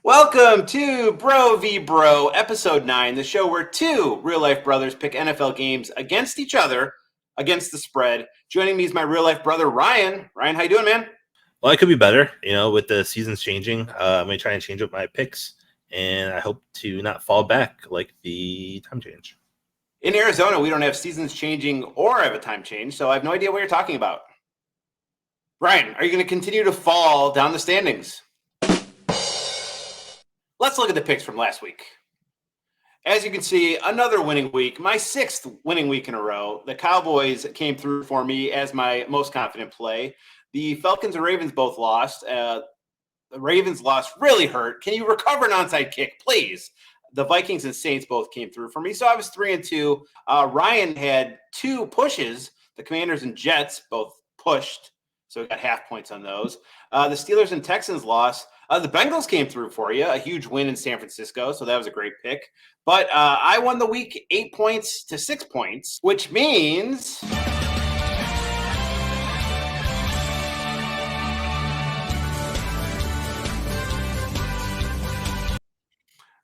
Welcome to Bro v Bro, episode 9, the show where two real-life brothers pick NFL games against each other, against the spread. Joining me is my real-life brother, Ryan. Ryan, how you doing, man? Well, I could be better, with the seasons changing. I'm going to try and change up my picks, and I hope to not fall back like the time change. In Arizona, we don't have seasons changing or have a time change, so I have no idea what you're talking about. Ryan, are you going to continue to fall down the standings? Let's look at the picks from last week. As you can see, another winning week, my sixth winning week in a row. The Cowboys came through for me as my most confident play. The Falcons and Ravens both lost. The Ravens loss really hurt. Can you recover an onside kick, please? The Vikings and Saints both came through for me. So I was 3-2. Ryan had two pushes. The Commanders and Jets both pushed. So we got half points on those. The Steelers and Texans lost. The Bengals came through for you, a huge win in San Francisco, so that was a great pick. But I won the week 8 points to 6 points, which means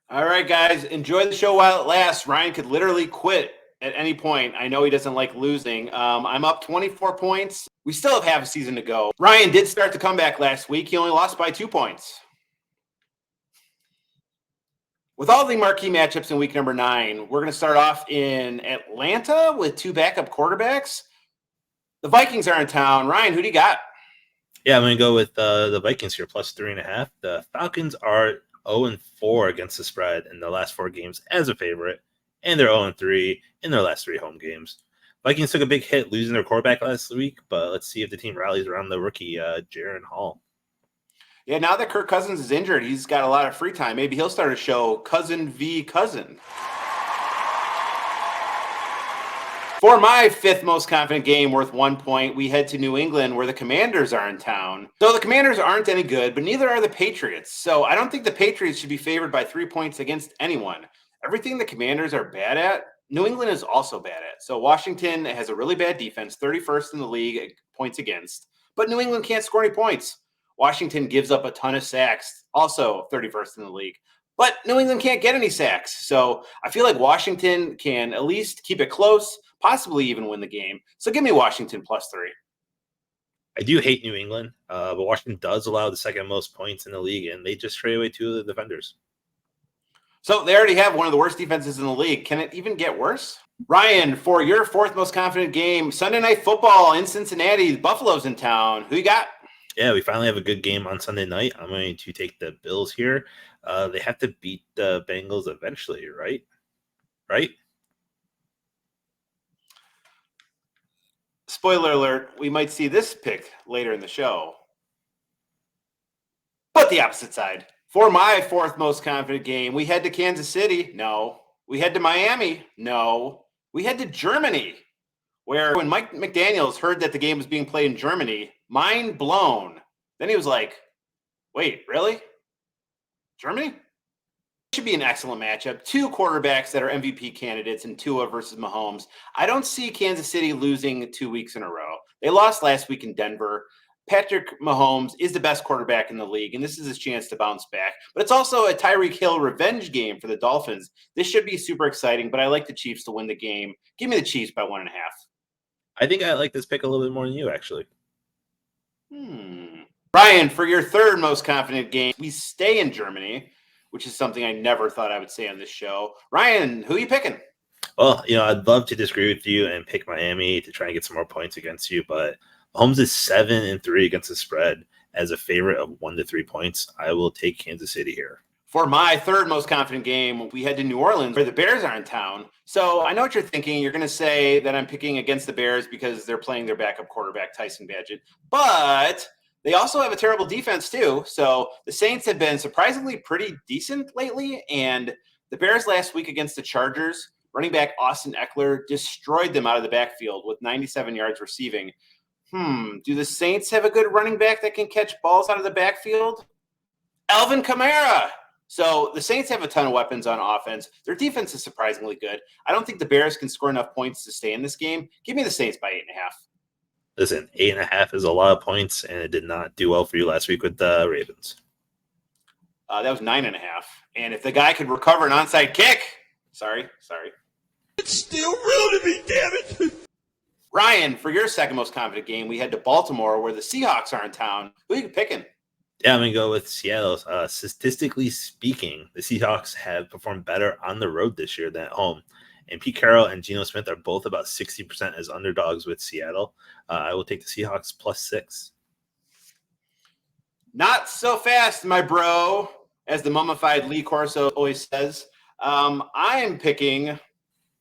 all right, guys, enjoy the show while it lasts. Ryan could literally quit at any point. I know he doesn't like losing. I'm up 24 points. We still have half a season to go. Ryan did start the comeback last week. He only lost by 2 points. With all the marquee matchups in week number 9, we're going to start off in Atlanta with two backup quarterbacks. The Vikings are in town. Ryan, who do you got? Yeah, I'm going to go with the Vikings here, plus 3.5. The Falcons are 0-4 against the spread in the last 4 games as a favorite, and they're 0-3 in their last 3 home games. Vikings took a big hit losing their quarterback last week, but let's see if the team rallies around the rookie, Jaren Hall. Yeah, now that Kirk Cousins is injured, he's got a lot of free time. Maybe he'll start a show, Cousin v. Cousin. For my fifth most confident game worth 1 point, we head to New England where the Commanders are in town. So the Commanders aren't any good, but neither are the Patriots. So I don't think the Patriots should be favored by 3 points against anyone. Everything the Commanders are bad at, New England is also bad at. So Washington has a really bad defense, 31st in the league points against, but New England can't score any points. Washington gives up a ton of sacks, also 31st in the league. But New England can't get any sacks. So I feel like Washington can at least keep it close, possibly even win the game. So give me Washington plus 3. I do hate New England, but Washington does allow the second most points in the league, and they just trade away 2 of the defenders. So they already have one of the worst defenses in the league. Can it even get worse? Ryan, for your fourth most confident game, Sunday Night Football in Cincinnati, Buffalo's in town. Who you got? Yeah, we finally have a good game on Sunday night. I'm going to take the Bills here. They have to beat the Bengals eventually, right? Right? Spoiler alert, we might see this pick later in the show. But the opposite side. For my fourth most confident game, we head to Kansas City. No. We head to Miami. No. We head to Germany, where when Mike McDaniels heard that the game was being played in Germany, mind blown. Then he was like, wait, really? Germany? Should be an excellent matchup. 2 quarterbacks that are MVP candidates in Tua versus Mahomes. I don't see Kansas City losing 2 weeks in a row. They lost last week in Denver. Patrick Mahomes is the best quarterback in the league, and this is his chance to bounce back. But it's also a Tyreek Hill revenge game for the Dolphins. This should be super exciting, but I like the Chiefs to win the game. Give me the Chiefs by 1.5. I think I like this pick a little bit more than you, actually. Ryan, for your third most confident game, we stay in Germany, which is something I never thought I would say on this show. Ryan, who are you picking? Well, I'd love to disagree with you and pick Miami to try and get some more points against you, but Mahomes is 7-3 against the spread as a favorite of 1 to 3 points. I will take Kansas City here. For my third most confident game, we head to New Orleans where the Bears are in town. So I know what you're thinking. You're going to say that I'm picking against the Bears because they're playing their backup quarterback, Tyson Bagent. But they also have a terrible defense too. So the Saints have been surprisingly pretty decent lately. And the Bears last week against the Chargers, running back Austin Eckler destroyed them out of the backfield with 97 yards receiving. Do the Saints have a good running back that can catch balls out of the backfield? Alvin Kamara. So the Saints have a ton of weapons on offense. Their defense is surprisingly good. I don't think the Bears can score enough points to stay in this game. Give me the Saints by 8.5. Listen, 8.5 is a lot of points, and it did not do well for you last week with the Ravens. That was 9.5. And if the guy could recover an onside kick, sorry. It's still real to me, damn it. Ryan, for your second most confident game, we head to Baltimore where the Seahawks are in town. Who are you picking? Yeah, I'm going to go with Seattle. Statistically speaking, the Seahawks have performed better on the road this year than at home. And Pete Carroll and Geno Smith are both about 60% as underdogs with Seattle. I will take the Seahawks +6. Not so fast, my bro, as the mummified Lee Corso always says. I am picking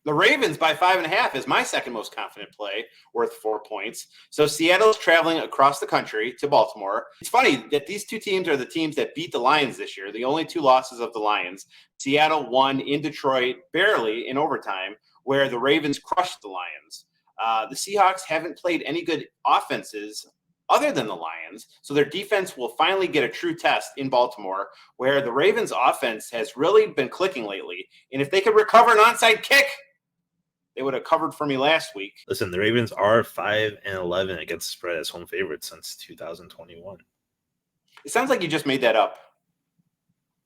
the Ravens by 5.5 as my second most confident play, worth 4 points. So Seattle's traveling across the country to Baltimore. It's funny that these two teams are the teams that beat the Lions this year, the only two losses of the Lions. Seattle won in Detroit barely in overtime, where the Ravens crushed the Lions. The Seahawks haven't played any good offenses other than the Lions, so their defense will finally get a true test in Baltimore, where the Ravens' offense has really been clicking lately. And if they could recover an onside kick, they would have covered for me last week. Listen, the Ravens are 5-11 against the spread as home favorites since 2021. It sounds like you just made that up.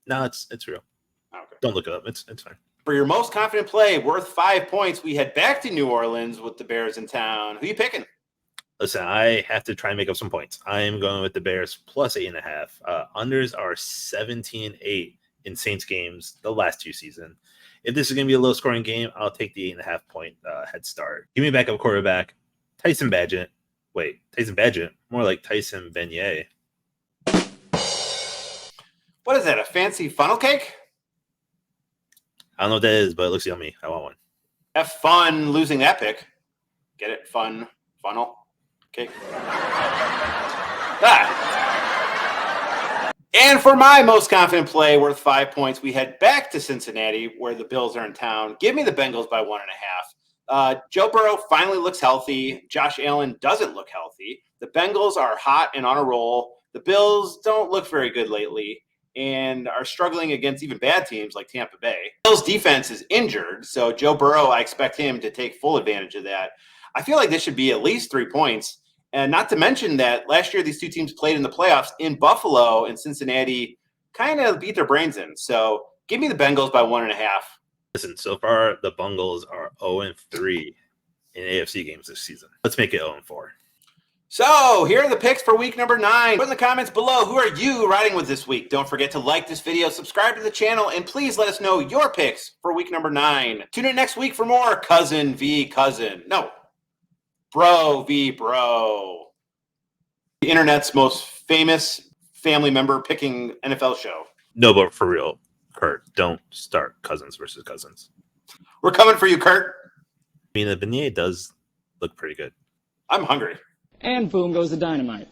No, it's real. Okay. Don't look it up. It's fine. For your most confident play, worth 5 points, we head back to New Orleans with the Bears in town. Who are you picking? Listen, I have to try and make up some points. I am going with the Bears +8.5. Unders are 17-8 in Saints games the last two seasons. If this is going to be a low-scoring game, I'll take the 8.5-point head start. Give me a backup quarterback, Tyson Bagent. Wait, Tyson Bagent? More like Tyson Beignet. What is that, a fancy funnel cake? I don't know what that is, but it looks yummy. I want one. Have fun losing that pick. Get it? Fun, funnel, cake. And for my most confident play, worth 5 points, we head back to Cincinnati, where the Bills are in town. Give me the Bengals by 1.5. Joe Burrow finally looks healthy. Josh Allen doesn't look healthy. The Bengals are hot and on a roll. The Bills don't look very good lately and are struggling against even bad teams like Tampa Bay. Bills defense is injured, so Joe Burrow, I expect him to take full advantage of that. I feel like this should be at least 3 points. And not to mention that last year these two teams played in the playoffs in Buffalo, and Cincinnati kind of beat their brains in. So give me the Bengals by 1.5. Listen, so far the Bengals are 0-3 in AFC games this season. Let's make it 0-4. So here are the picks for week number 9. Put in the comments below, who are you riding with this week? Don't forget to like this video, subscribe to the channel, and please let us know your picks for week number 9. Tune in next week for more Cousin v. Cousin. No, Bro v. Bro. The internet's most famous family member picking NFL show. No, but for real, Kurt, don't start cousins versus cousins. We're coming for you, Kurt. I mean, the beignet does look pretty good. I'm hungry. And boom goes the dynamite.